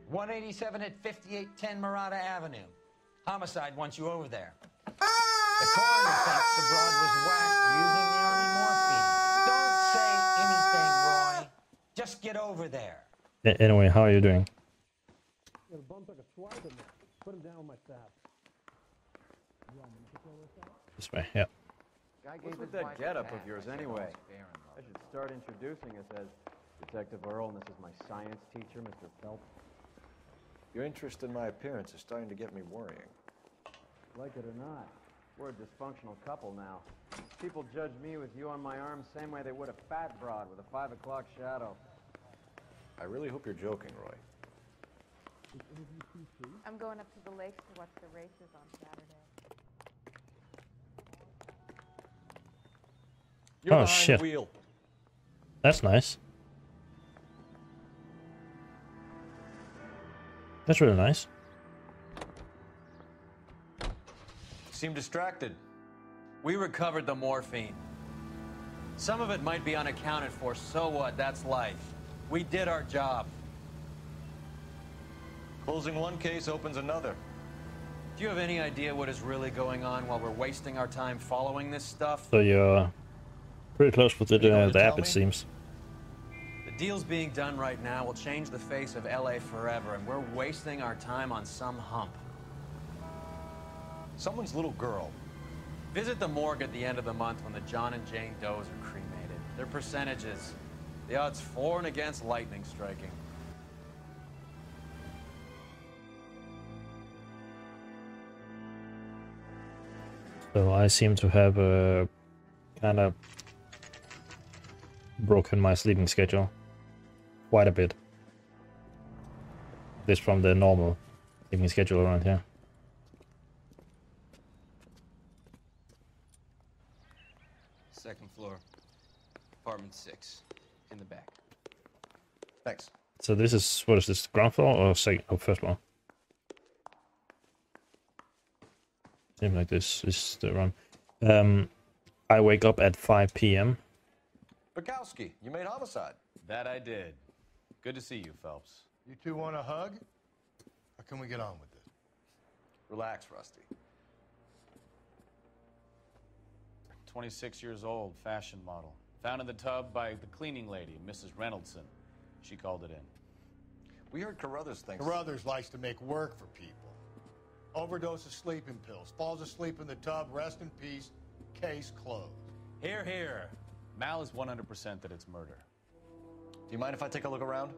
187 at 5810 Murata Avenue. Homicide wants you over there. The coroner thinks the broad was whacked using the army morphine. Don't say anything, Roy. Just get over there. Anyway, how are you doing? This way, yeah. What's with that getup of yours anyway? I should start introducing us as Detective Earl, and this is my science teacher, Mr. Phelps. Your interest in my appearance is starting to get me worrying. Like it or not, we're a dysfunctional couple now. People judge me with you on my arm same way they would a fat broad with a 5 o'clock shadow. I really hope you're joking, Roy. I'm going up to the lakes to watch the races on Saturday. You're Oh, behind shit. the wheel. That's nice. That's really nice. Seem distracted. We recovered the morphine. Some of it might be unaccounted for, so what? That's life. We did our job. Closing one case opens another. Do you have any idea what is really going on while we're wasting our time following this stuff? So you're pretty close with the app, it me? seems. The deals being done right now will change the face of LA forever, and we're wasting our time on some hump. Someone's little girl. Visit the morgue at the end of the month when the John and Jane Does are cremated. Their percentages. The odds for and against lightning striking. So I seem to have kind of broken my sleeping schedule quite a bit. This from the normal sleeping schedule around here. Second floor, apartment 6, in the back. Thanks. So this is, what is this, ground floor or second, or first floor? Seems like this is the run. I wake up at 5 p.m. Bukowski, you made homicide. That I did. Good to see you, Phelps. You two want a hug? Or can we get on with it? Relax, Rusty. 26 years old, fashion model. Found in the tub by the cleaning lady, Mrs. Reynoldson. She called it in. We heard Carruthers thinks... Carruthers likes to make work for people. Overdose of sleeping pills, falls asleep in the tub, rest in peace, case closed. Here, here. Mal is 100% that it's murder. Do you mind if I take a look around?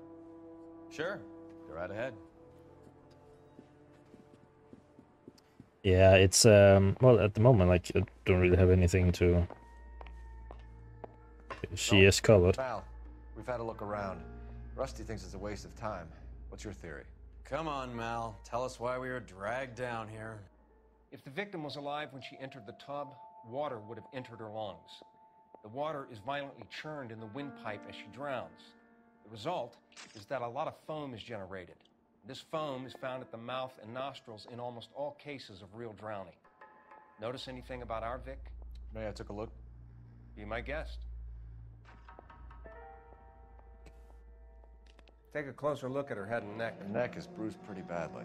Sure, go right ahead. Yeah, it's well, at the moment, like, I don't really have anything to. She is covered. Val, we've had a look around. Rusty thinks it's a waste of time. What's your theory? Come on, Mal. Tell us why we were dragged down here. If the victim was alive when she entered the tub, water would have entered her lungs. The water is violently churned in the windpipe as she drowns. The result is that a lot of foam is generated. This foam is found at the mouth and nostrils in almost all cases of real drowning. Notice anything about our Vic? May I took a look? Be my guest. Take a closer look at her head and neck. Her neck is bruised pretty badly.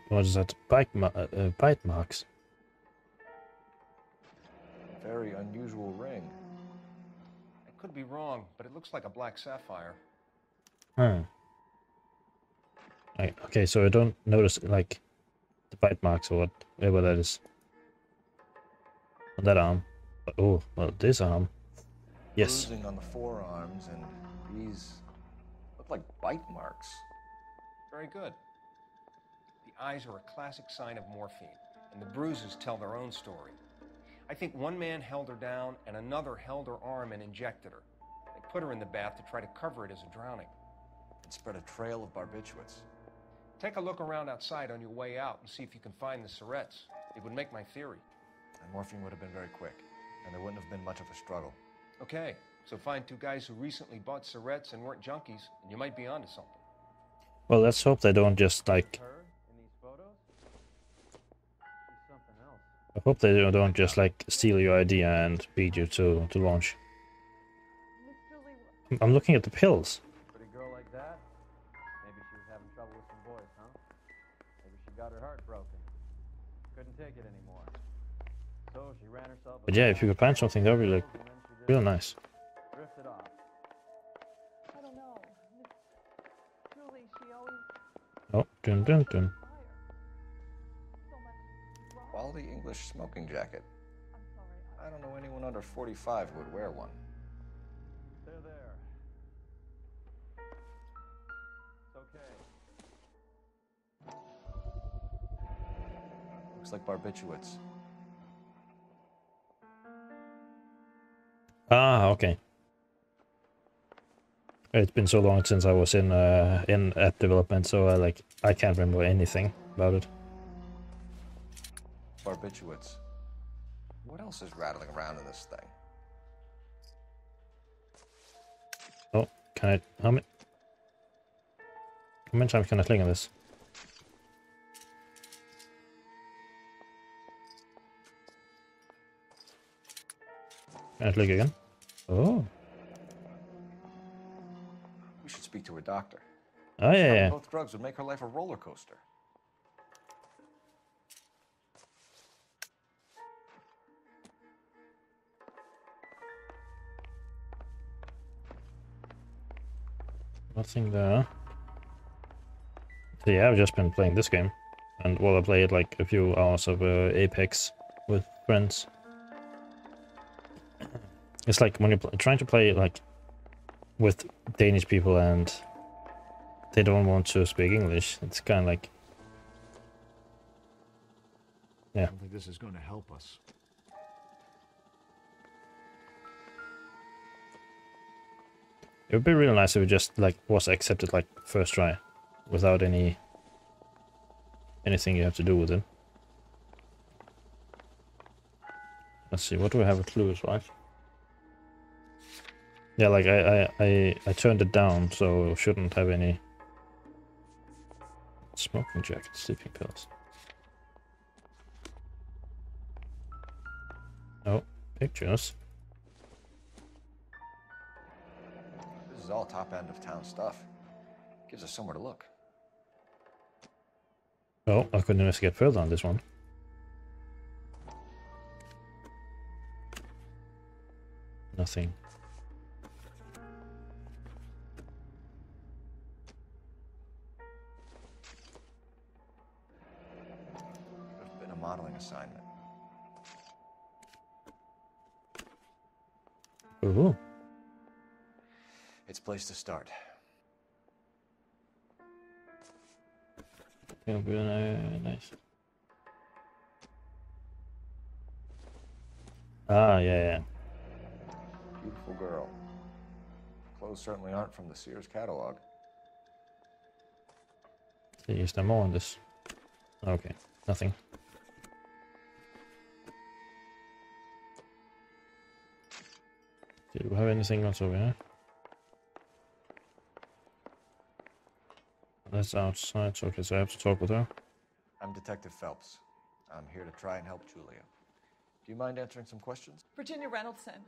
What is that? Bite marks. Very unusual ring. I could be wrong, but it looks like a black sapphire. Huh. Okay, so I don't notice, like, the bite marks or whatever that is. On that arm. But, oh, well, this arm. Yes. Bruising on the forearms, and these look like bite marks. Very good. The eyes are a classic sign of morphine, and the bruises tell their own story. I think one man held her down and another held her arm and injected her. They put her in the bath to try to cover it as a drowning. And spread a trail of barbiturates. Take a look around outside on your way out and see if you can find the syrettes. It would make my theory. And morphine would have been very quick, and there wouldn't have been much of a struggle. Okay, so find two guys who recently bought syrettes and weren't junkies, and you might be onto something. Well, let's hope they don't just, like... Her in these photos? She's something else. I hope they don't just, like, steal your idea and beat you to launch. I'm looking at the pills. Pretty girl like that? Maybe she was having trouble with some boys, huh? Maybe she got her heart broken. Couldn't take it anymore. So she ran herself. But yeah, if you could find something, that would be like real nice. Drifted off. I don't know. Miss Julie, she always Oh, dun dun dun. so much wrong. Quality English smoking jacket. I'm sorry. I don't know anyone under 45 who would wear one. They're there. It's okay. Looks like barbiturates. Ah, okay. It's been so long since I was in app development, so I can't remember anything about it. Barbiturates. What else is rattling around in this thing? Oh, can I? How many times can I click on this? Can I click again? Oh. We should speak to her doctor. Oh yeah, yeah. Both drugs would make her life a roller coaster. Nothing there. So yeah, I've just been playing this game, and well, I played like a few hours of Apex with friends. It's like when you're trying to play like with Danish people and they don't want to speak English. It's kind of like, yeah. I don't think this is going to help us. It would be really nice if it just like was accepted like first try, without anything you have to do with it. Let's see, what do we have with clues, right? Yeah, like I turned it down, so shouldn't have any smoking jacket, sleeping pills. Oh, pictures. This is all top end of town stuff. Gives us somewhere to look. Oh, I couldn't investigate further on this one. Nothing. Could have been a modeling assignment. Ooh. It's a place to start. It'll be nice. Ah, yeah. Beautiful girl. Clothes certainly aren't from the Sears catalog. Is there more on this? Okay, nothing. Do we have anything else over here? That's outside, so okay, so I have to talk with her. I'm Detective Phelps. I'm here to try and help Julia. Do you mind answering some questions? Virginia Reynoldson,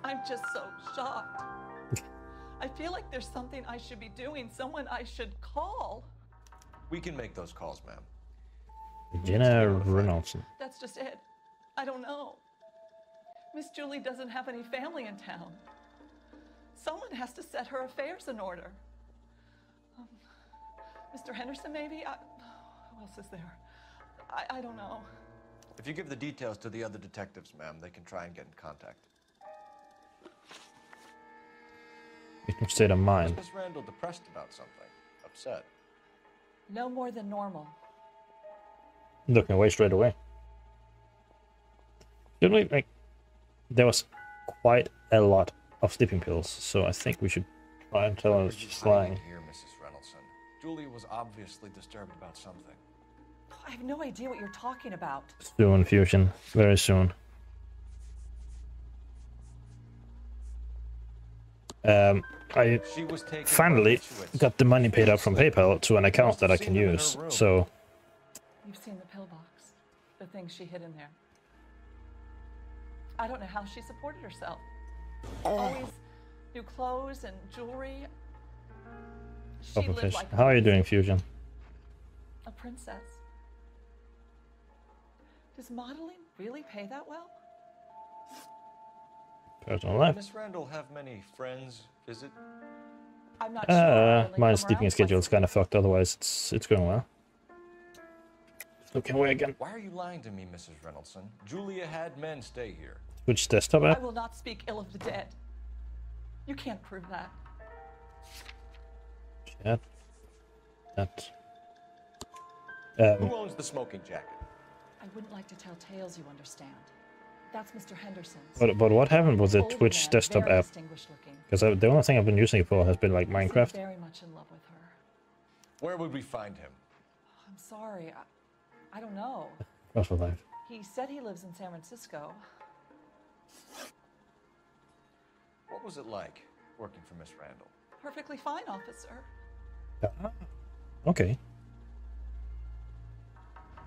I'm just so shocked. I feel like there's something I should be doing, someone I should call. We can make those calls, ma'am. Virginia Reynoldson. That's just it. I don't know. Miss Julie doesn't have any family in town. Someone has to set her affairs in order. Mr. Henderson, maybe? Who else is there? I don't know. If you give the details to the other detectives, ma'am, they can try and get in contact. Victim state of mind. Is Miss Randall depressed about something? Upset? No more than normal. Looking away straight away. Should we, like, there was quite a lot of sleeping pills, so I think we should try and tell her she's lying. Here, Mrs. Reynoldson. Julia was obviously disturbed about something. I have no idea what you're talking about. Soon, Fusion. Very soon. I finally got the money paid out from PayPal to an account that I can use, so... You've seen the pillbox, the thing she hid in there. I don't know how she supported herself. Always New clothes and jewelry. She Puffer lived fish. like How are you doing, Fusion? a princess. Does modeling really pay that well? Personal life. Miss Randall have many friends visit? I'm not sure. I only My come sleeping around schedule is twice a kind of fucked. Otherwise, it's going well. Looking away again. Why are you lying to me, Mrs. Reynoldson? Julia had men stay here. Which desktop week. I app? will not speak ill of the dead. You can't prove that. Chat. That. Who owns the smoking jacket? I wouldn't like to tell tales, you understand. That's Mr. Henderson's. But what happened with the Older Twitch man, desktop very app? distinguished looking. Because the only thing I've been using it for has been like Seemed Minecraft. very much in love with her. Where would we find him? I'm sorry. I don't know. Personal life. He said he lives in San Francisco. What was it like working for Miss Randall? Perfectly fine, officer. Okay.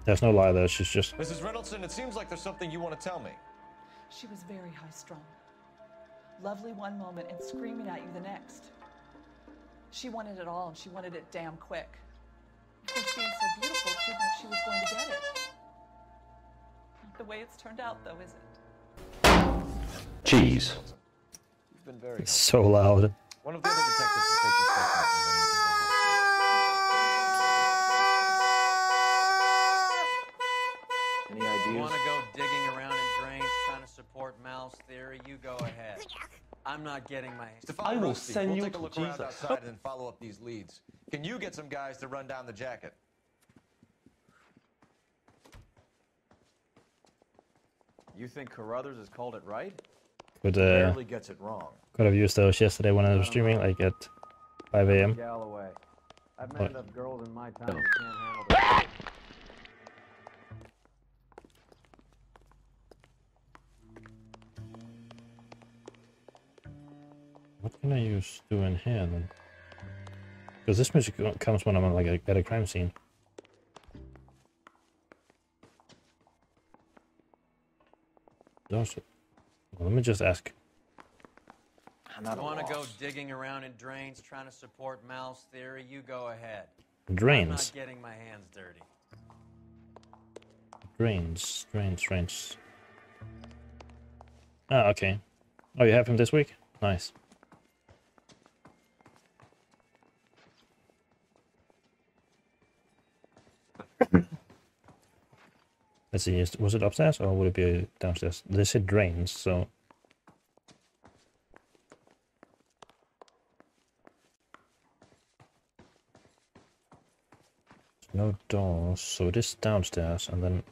There's no lie there. She's just. Mrs. Reynoldson, it seems like there's something you want to tell me. She was very high-strung. Lovely one moment and screaming at you the next. She wanted it all, and she wanted it damn quick. Of course, being so beautiful, it seemed like she was going to get it. Not the way it's turned out, though, is it? Cheese. You've been very It's so loud. One of the other detectives will take your statement, and then you can go home. Any ideas? You want to go digging around in drains trying to support Mal's theory? You go ahead. I'm not getting my... I will send you to Jesus. We'll take a look around outside and then follow up these leads. Can you get some guys to run down the jacket? You think Carruthers has called it right? Could Barely gets it wrong. could have used those yesterday when I was streaming, like at 5 a.m. Galloway. I've What? met enough girls in my time who can't handle the... What can I use doing here then? Because this music comes when I'm like at a crime scene. Those. Well, let me just ask. You want to go digging around in drains trying to support Mal's theory? You go ahead. Drains. I'm not getting my hands dirty. Drains. Ah, okay. Oh, you have him this week? Nice. Let's see, was it upstairs or would it be downstairs? They said drains, so... No doors, so it is downstairs and then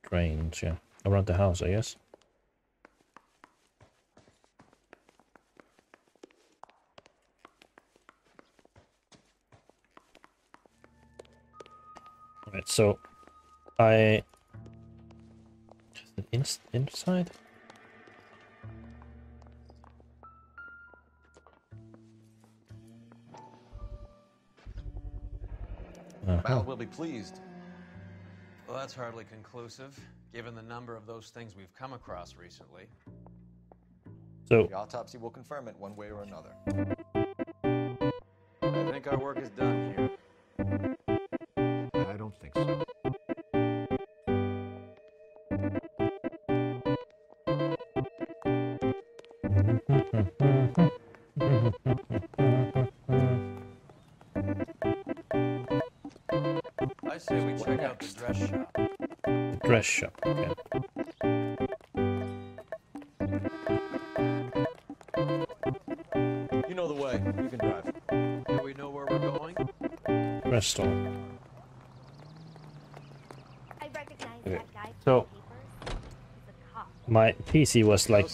drains, yeah. Around the house, I guess. Right, so inside? Mal will be pleased. Well, that's hardly conclusive, given the number of those things we've come across recently. So The autopsy will confirm it one way or another. I think our work is done here. I don't think so. I say we check out the dress shop. dress shop, okay. You know the way. You can drive. Do we know where we're going? Dress store. I recognize Okay. that guy So from the papers. He's a cop. my PC was like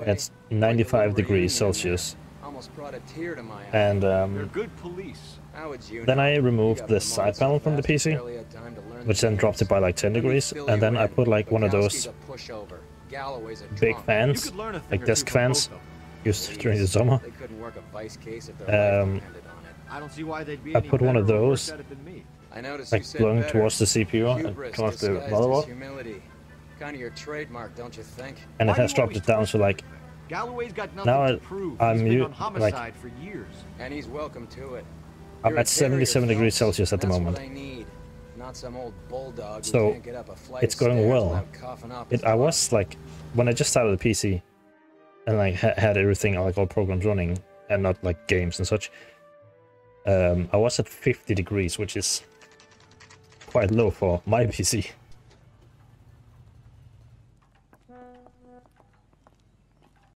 at 95 degrees Celsius, Almost brought a tear to my eye. and They're good police. How would you then know? I You removed got the promoted side so panel from the fast, you PC, barely had time to learn which the then dropped it by like 10 Let me degrees, fill and you then I in. put like one of Bukowski's those a pushover. Galloway's a big drunk. fans, You could learn a thing like or desk two from fans, both of them. used during the summer. They couldn't work a vice case if their life Um, depended on it. I don't see why they'd be I any put one better of or worse those, at it than me. I noticed like you said blowing better. towards the CPU and Hubris come off the disguised as motherboard, humility. Kind of your trademark, don't you think? and Why it do has you dropped always it down push to like Galloway's got nothing Now to prove. I'm He's been u- on homicide for years. And he's welcome to it. I'm You're a at 77 terrier, degrees Phelps. Celsius at the That's moment. what I need. Not some old bulldog who So can't get up a flight it's of going stairs well. without coughing up his I was like, when I just started the PC and like had everything, like all programs running and not like games and such, I was at 50 degrees, which is quite low for my PC.